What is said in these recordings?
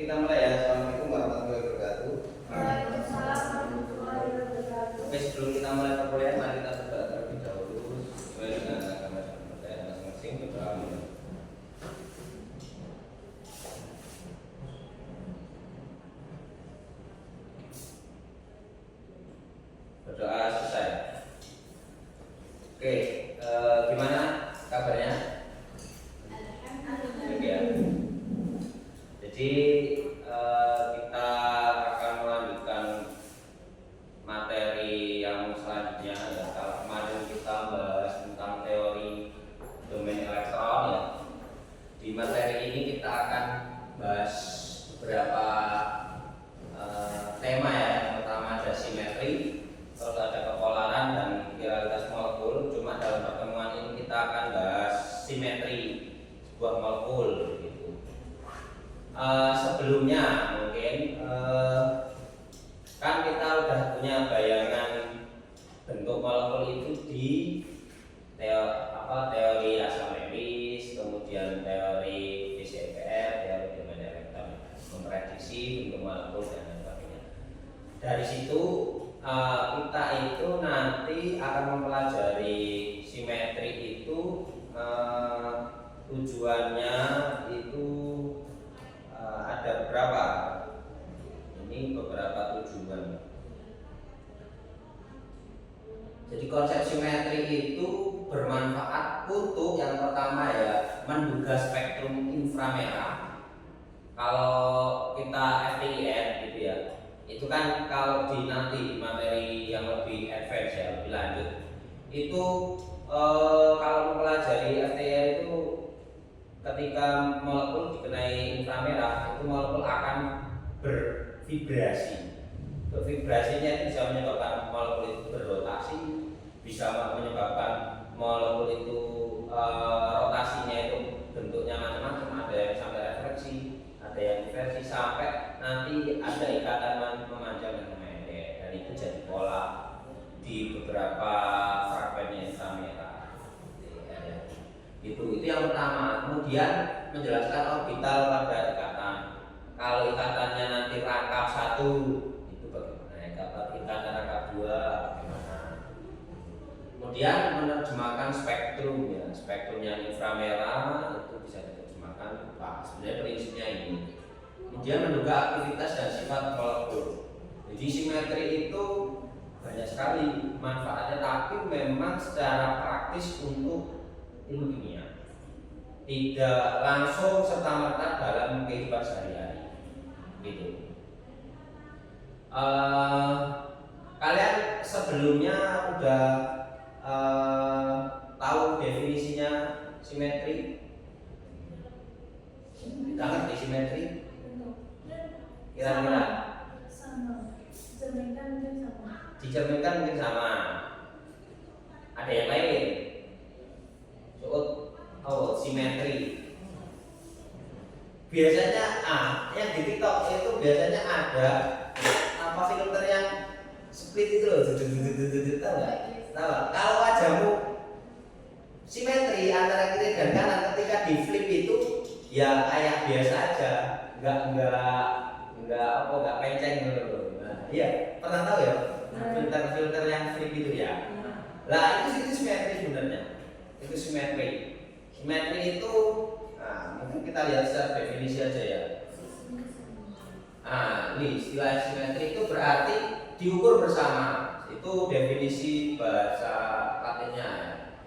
kita mulai ya. Assalamualaikum warahmatullahi wabarakatuh. Waalaikumsalam warahmatullahi wabarakatuh. Oke, sebelum kita mulai perkuliahan, mari kita berdoa terlebih dahulu sesuai dengan agama dan kepercayaan masing-masing. Berdoa. Berdoa selesai. Oke, gimana kabarnya? Ya. Jadi kita akan melanjutkan materi yang selanjutnya ya. Kalau kemarin kita bahas tentang teori domain elektron ya. Di materi ini kita akan bahas beberapa tema ya. Yang pertama ada simetri, terus ada kepolaran dan kiralitas molekul. Cuma dalam pertemuan ini kita akan bahas simetri sebuah molekul gitu. Sebelumnya mungkin kan kita udah punya bayangan bentuk molekul itu di teori asal Lewis, kemudian teori VCVR, teori domain elektron, memprediksi bentuk molekul dan lain sebagainya. Dari situ kita itu nanti akan mempelajari simetri itu tujuannya itu ada beberapa. Ini beberapa tujuan. Jadi konsep simetri itu bermanfaat untuk yang pertama ya menduga spektrum inframerah. Kalau kita FTIR gitu ya, itu kan kalau di nanti materi yang lebih advance ya lebih lanjut itu kalau mempelajari FTIR itu ketika molekul dikenai inframerah itu molekul akan bervibrasi. Vibrasinya itu bisa menyebabkan molekul itu berrotasi, bisa menyebabkan molekul itu rotasinya itu bentuknya macam-macam, ada yang sampai refleksi, ada yang inversi sampai nanti ada ikatan memanjang dan memendek, dan itu jadi pola di beberapa fragmennya inframerah. Itu yang pertama. Kemudian menjelaskan orbital pada ikatan. Kalau ikatannya nanti rangkap satu itu bagaimana? Ikatan rangkap dua bagaimana? Kemudian menerjemahkan spektrum ya. Spektrum yang inframerah itu bisa diterjemahkan apa? Sebenarnya prinsipnya ini. Kemudian menduga aktivitas dan sifat molekul. Jadi simetri itu banyak sekali manfaatnya, tapi memang secara praktis untuk ilmu kimia tidak langsung serta-merta dalam kehidupan sehari-hari gitu. Kalian sebelumnya udah tahu definisinya simetri? Kita ngerti simetri? Kira-kira? Sama. Dicerminkan mungkin sama. Ada yang lain? Simetri. Biasanya yang di TikTok itu biasanya ada filter yang split itu loh, tahu nggak? Tahu. Kalau wajahmu simetri antara kiri dan kanan, ketika di flip itu ya kayak biasa aja, nggak penceng gitu. Nah, iya, pernah tahu ya? Filter yang flip itu ya. Lah itu simetri sebenarnya. Itu simetri. Simetri itu mungkin kita lihat secara definisi aja ya. Ini istilah simetri itu berarti diukur bersama. Itu definisi bahasa Latinnya ya.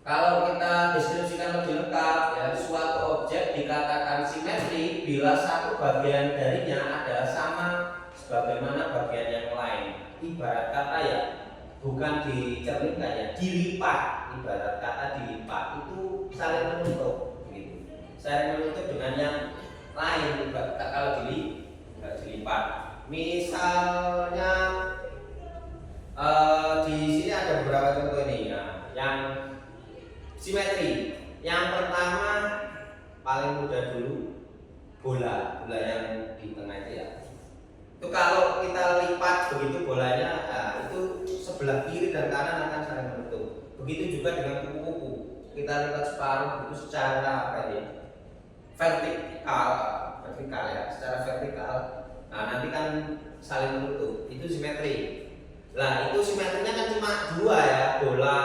Kalau kita deskripsikan lebih lengkap ya, suatu objek dikatakan simetri bila satu bagian darinya adalah sama sebagaimana bagian yang lain. Ibarat kata ya, bukan dicerminkan ya, dilipat. Ibarat kata dilipat itu saling menutup gitu. Saling menutup dengan yang lain. Kalau dilipat, misalnya di sini ada beberapa contoh ini ya, yang simetri. Yang pertama paling mudah dulu, bola yang di tengah itu ya. Itu kalau kita lipat begitu bolanya, itu sebelah kiri dan kanan akan saling menutup. Begitu juga dengan kupu-kupu. Kita lipat separuh itu secara vertikal ya, secara saling menutup, itu simetri. Lah itu simetrinya kan cuma dua ya, bola.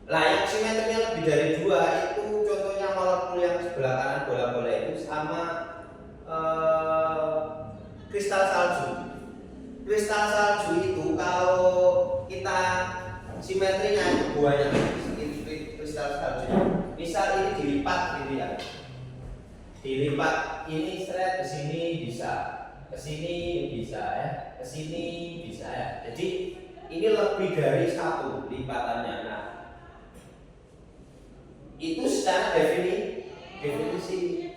Lah yang simetrinya lebih dari dua itu contohnya molekul yang sebelah kanan bola-bola itu sama kristal salju. Kristal salju itu kalau kita simetrinya buahnya kristal salju. Misal ini dilipat gitu ya. Dilipat ini seret ke sini bisa, ke sini bisa ya, ke sini bisa ya. Jadi ini lebih dari satu lipatannya. Nah, itu secara definisi.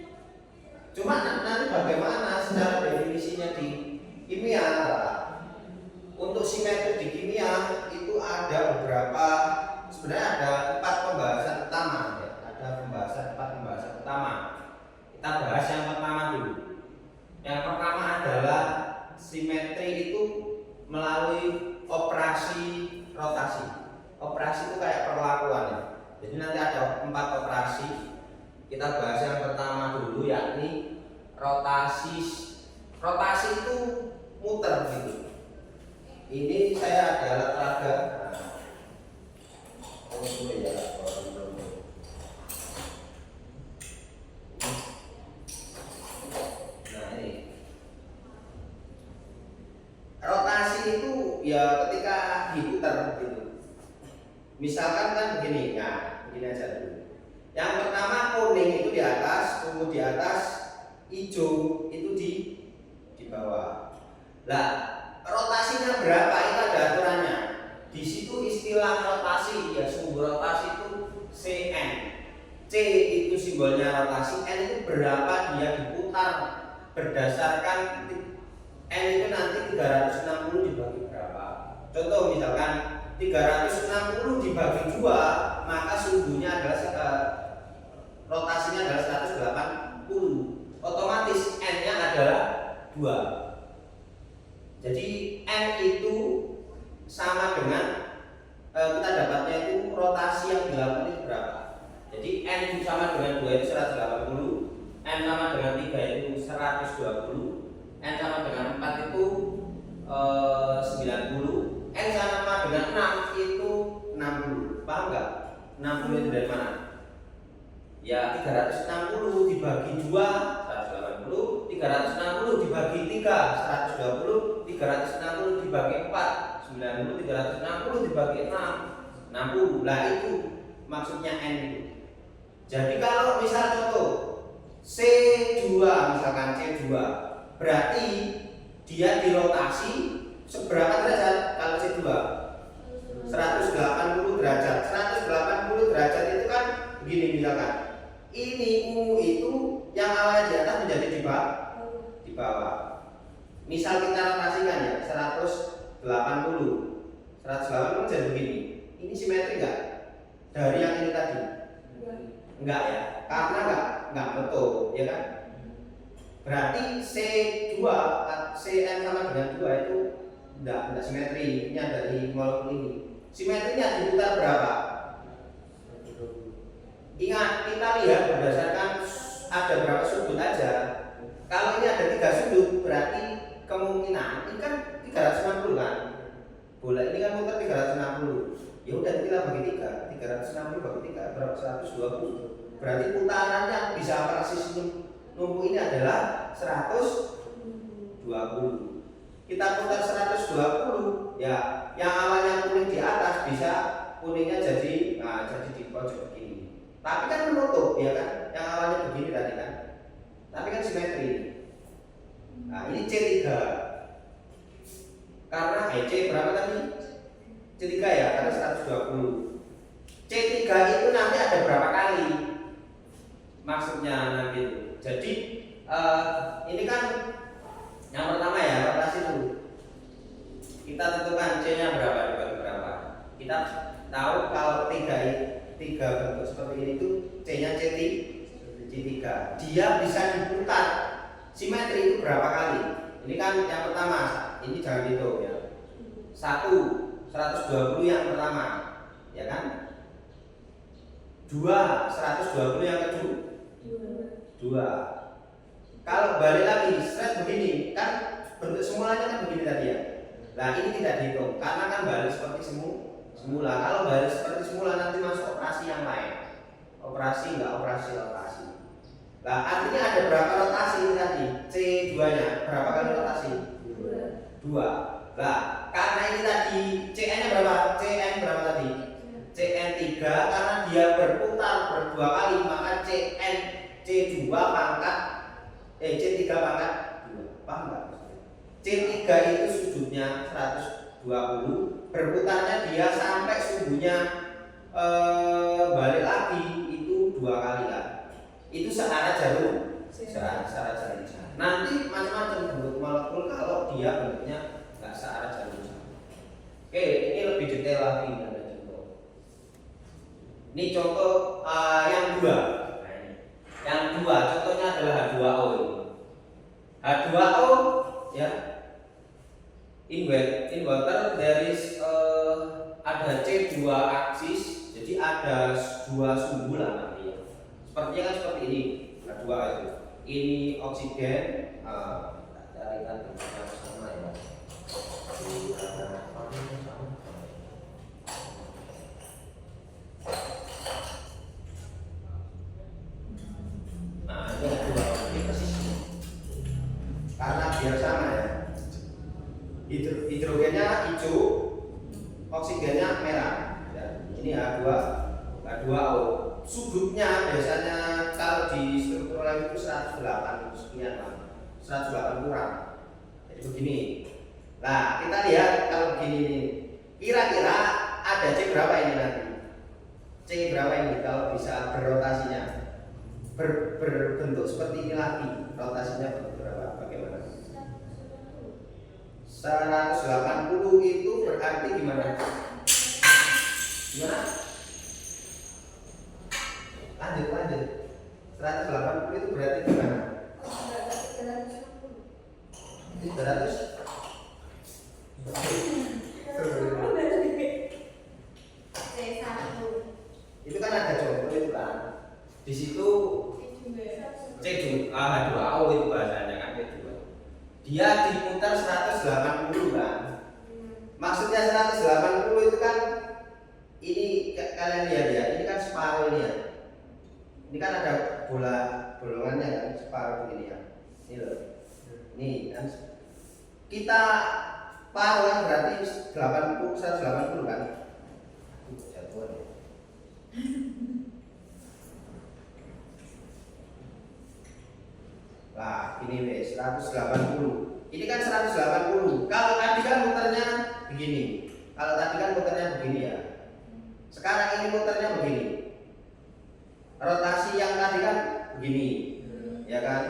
Cuma nanti bagaimana secara definisinya di kimia? Untuk simetri di kimia itu ada beberapa, sebenarnya ada 4 pembahasan utama ya. Ada 4 pembahasan utama. Kita bahas yang pertama dulu. Yang pertama adalah simetri itu melalui operasi rotasi. Operasi itu kayak perlakuan ya. Jadi nanti ada 4 operasi. Kita bahas yang pertama dulu yakni rotasi. Rotasi itu muter gitu. Ini saya ada alat peraga. Nah ini rotasi itu ya ketika diputar gitu. Misalkan kan begini, nah begini aja dulu. Yang pertama kuning itu di atas, tunggu di atas, hijau itu di bawah. Lah rotasinya berapa itu ada aturannya. Di situ istilah rotasi ya sumber rotasi itu Cn. C itu simbolnya rotasi, N itu berapa dia diputar berdasarkan N itu nanti 360 dibagi berapa. Contoh misalkan 360 dibagi 2, maka sumbunya adalah rotasinya adalah 180. Otomatis N-nya adalah 2. Jadi N itu sama dengan kita dapatnya itu rotasi yang dilakukan itu berapa. Jadi N itu sama dengan 2 itu 180, N sama dengan 3 itu 120, N sama dengan 4 itu 90, N sama dengan 6 itu 60. Paham nggak? 60 itu dari mana? Ya 360 dibagi 2 180, 360 dibagi 3 120, 360 dibagi 4 90, 360 dibagi 6 60. Lah itu maksudnya N itu. Jadi kalau misal contoh C2 misalkan C2 berarti dia dirotasi seberapa derajat kalau C2? 180 derajat. 180 derajat itu kan begini misalkan. Ini U itu yang awalnya di atas menjadi di bawah. Misal kita rotasikan ya 180 jadi begini. Ini simetri enggak? Dari yang ini tadi? Enggak ya, karena enggak betul, ya kan? Berarti C2 Cn sama dengan 2 itu enggak simetri. Ini ada di molekul ini. Simetrinya diputar berapa? Ingat, kita lihat berdasarkan ada berapa sudut aja. Kalau ini ada 3 sudut, berarti kemungkinan ini kan 360 kan? Bola ini kan muter 360. Ya udah kita bagi 3. 360 bagi 3 berapa? 120. Berarti putarannya bisa persis numpuk ini adalah 120. Kita putar 120, ya yang awalnya kuning di atas bisa kuningnya jadi di pojok begini. Tapi kan menutup, ya kan? Yang awalnya begini tadi kan. Tapi kan simetri. Nah, ini C3. Karena C berapa tadi? C3 ya, karena 120. C3 itu nanti ada berapa kali? Maksudnya nanti itu. Jadi ini kan yang pertama ya, rotasi dulu. Kita tentukan C-nya berapa dibagi berapa. Kita tahu kalau 3 bentuk seperti ini itu C-nya C3. Dia bisa diputar simetri itu berapa kali? Ini kan yang pertama, ini jangan hitung ya. 120 yang pertama, ya kan? 2 120 yang kedua. 2. Kalau balik lagi, straight begini kan bentuk semulanya kan begini tadi ya. Nah ini tidak dihitung karena kan balik seperti semula. Kalau balik seperti semula nanti masuk operasi yang lain. Operasi nggak operasi. Nah artinya ada berapa rotasi ini tadi? C2 nya berapa kali rotasi? 2. Nah karena ini tadi CN nya berapa? CN berapa tadi? CN 3 karena dia berputar berdua kali maka CN C2 pangkat C3 pangkat 2. Paham nggak? C3 itu sudutnya 120, berputarnya dia sampai subuhnya balik lagi itu 2 kali kan. Itu searah jarum, searah jarum. Nanti macam-macam bentuk molekul kalau dia bentuknya nggak searah jarum. Oke, ini lebih detail lagi ada contoh. Ini contoh yang 2. Nah, ini. Yang 2 contohnya adalah H2O ini. H2O ya. Inverter there is ada C2 aksis, jadi ada 2 sumbulan nanti ya. Sepertinya kan seperti ini, H2 itu. Ini oksigen, carikan bentuknya sama ya. Nah ini H2O ini persis karena biar sama ya. Hidrogennya hijau, oksigennya merah. Ya, ini H2O. Sudutnya biasanya kalau di struktur lem itu 108 sekian lah, 108 kurang. Jadi begini. Nah kita lihat kalau begini ini, kira-kira ada C berapa ini nanti? C berapa ini kalau bisa berrotasinya? Berbentuk seperti ini lagi, rotasinya bentuk berapa? Bagaimana? 180 itu berarti gimana? Gimana? Lanjut. 180 itu berarti gimana? 300. Itu kan ada contoh itu kan. Di situ H2O itu bahasanya kan C2. Dia diputar 180 kan. Maksudnya 180 itu kan ini kalian lihat ya, ini kan separuh ini ya. Ini kan ada bolongannya kan, separuh begini ya. Ini loh. Ini kan kita paruh kan berarti 180 kan. Jatuh ya. Nah, ini wes 180. Ini kan 180. Kalau tadi kan muternya begini. Kalau tadi kan muternya begini ya. Sekarang ini muternya begini. Rotasi yang tadi kan begini. Ya kan?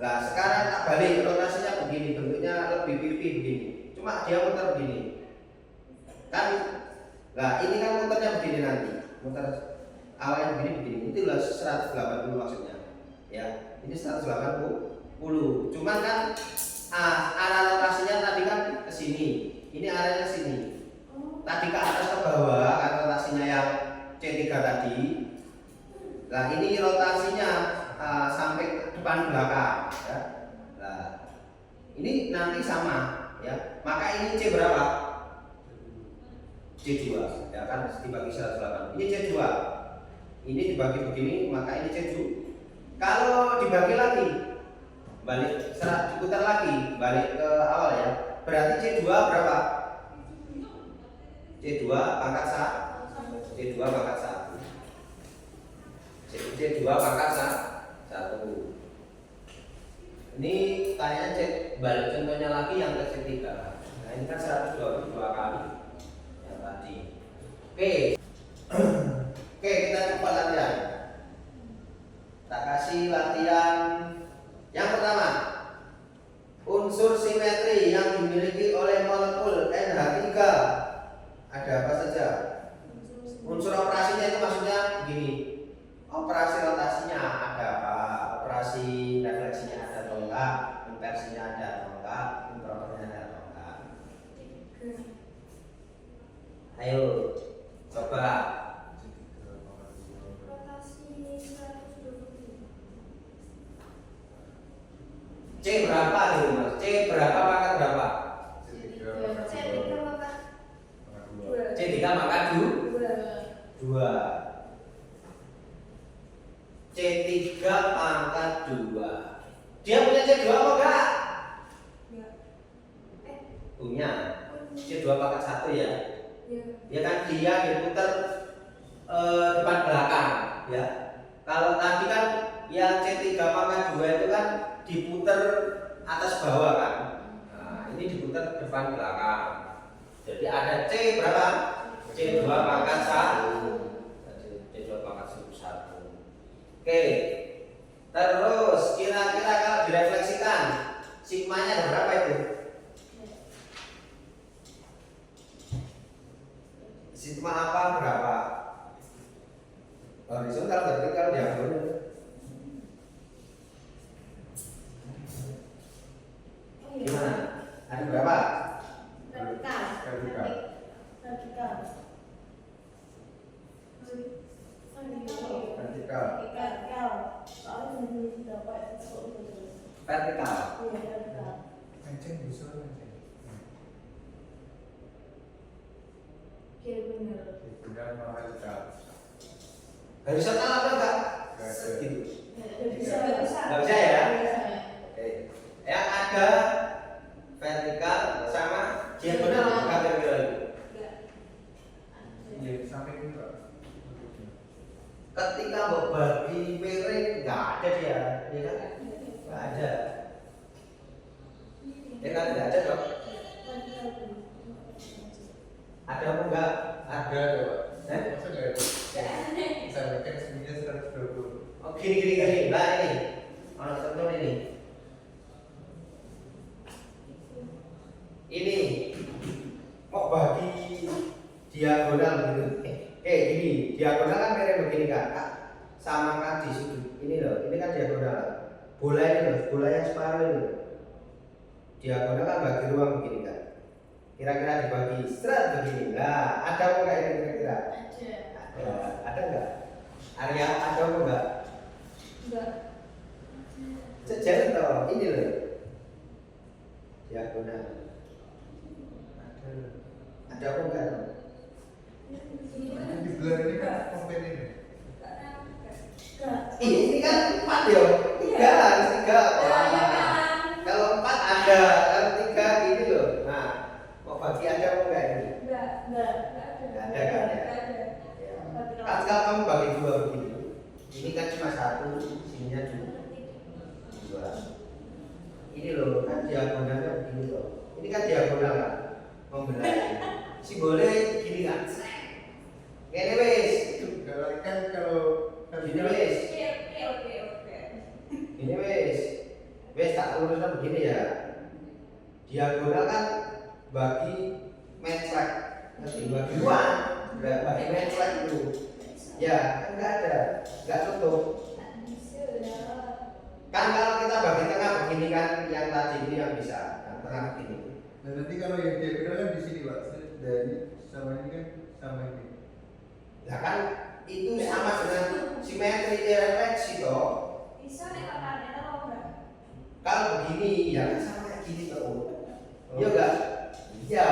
Nah, sekarang tak balik rotasinya begini, bentuknya lebih pipi begini. Cuma dia muter begini. Kan? Nah, ini kan muternya begini nanti. Muter awalnya begini. Itulah 180 maksudnya. Ya, ini 180. Cuman kan arah rotasinya tadi kan ke sini. Ini arahnya ke sini. Tadi ke atas ke bawah kan rotasinya yang C3 tadi. Nah, ini rotasinya sampai depan belakang ya. Nah, ini nanti sama ya. Maka ini C berapa? C2 ya kan dibagi 180. Ini C2. Ini dibagi begini, maka ini C2. Kalau dibagi lagi, balik diputar lagi, balik ke awal ya. Berarti C2 berapa? C2 pangkat 1. C2 pangkat 1. C2 pangkat 1. Ini kayaknya cek balik contohnya lagi yang ke C3. Nah, ini kan 122 kali yang tadi. Oke. Oke, kita coba latihan. Tak kasih latihan yang pertama. Unsur simetri yang dimiliki oleh molekul NH3 ada apa saja? Unsur operasinya itu maksudnya begini. Operasi rotasinya ada apa? Operasi refleksinya ada atau enggak? Inversinya ada atau enggak? Impropernya ada atau enggak? Ayo, coba. C berapa gitu mas? C berapa pangkat berapa? C3 maka C3 pangkat 2. C3 pangkat 2. Dia punya C2 apa enggak? Punya. C2 pangkat 1 ya. Ya kan dia diputar depan belakang ya. Kalau tadi kan yang C3 pangkat 2 itu kan diputar atas bawah kan. Nah, ini diputar depan belakang. Jadi ada C berapa? C2 pangkat 1. C2 pangkat 1. Oke. Terus kira-kira kalau direfleksikan sigmanya ada berapa itu? Sigma apa berapa? Horizontal vertikal diagonal. Gimana? Ada berapa? vertikal. Vertikal. Soalnya belum dapat Vertikal. vertikal. Kenceng bisa kenceng. Kira benar. Benar vertikal. Horizontal apa enggak? Enggak ada. Gitu. Bisa. Nggak bisa ya? Oke. Yang ada vertikal sama diagonal apa enggak kira-kira? Iya, sampai ini Pak. Ketika mau bagi miring nggak ada dia, ya kan? Nggak ada. Ya kan nggak ada dong? Ada apa enggak? Ada Pak. Eh? Masa nggak ada? Misalnya kan semuanya 120. Oh gini. Nah ini, orang contoh ini. Ini mau bagi diagonal gitu. Gini, diagonal kan miring begini kan, Kak. Sama kan di sudut. Ini loh, ini kan diagonal. Bola ini loh, bola yang separuh ini loh. Diagonal kan bagi ruang begini kan. Kira-kira dibagi seret begini. Nah, ada apa enggak ini kira-kira? Ada enggak? Area ada apa enggak? Sejalan toh, ini loh. Diagonal. Ada apa enggak? Di belah ini kan kompen ini. Ini kan 4 ya. 3 harus 3. Kalau 4 ada, kalau 3 ini loh. Nah, mau bagi ada apa enggak ini? Nggak ada kan ya? Kan kalau kamu bagi 2 begini, ini kan cuma 1, sininya 2. Ini loh, kan diagonalnya begini loh. Ini kan diagonal kan, membelah. Simbolnya gini kan. Ini wis, Kalau kan kalau gini wis, ini wis tak luruskan begini ya. Diagonal kan bagi menclek, bagi dua, bagi menclek itu. Ya, kan nggak ada, nggak tutup. Kan kalau kita bagi tengah begini kan, yang tadi itu yang bisa, yang tengah begini. nah nanti kalau yang diagonal kan di sini Pak. Dari sama ini kan sama ini. Nah kan itu sama dengan simetri refleksi toh. Kalau begini ya kan sama kayak gini toh. Iya enggak? Iya.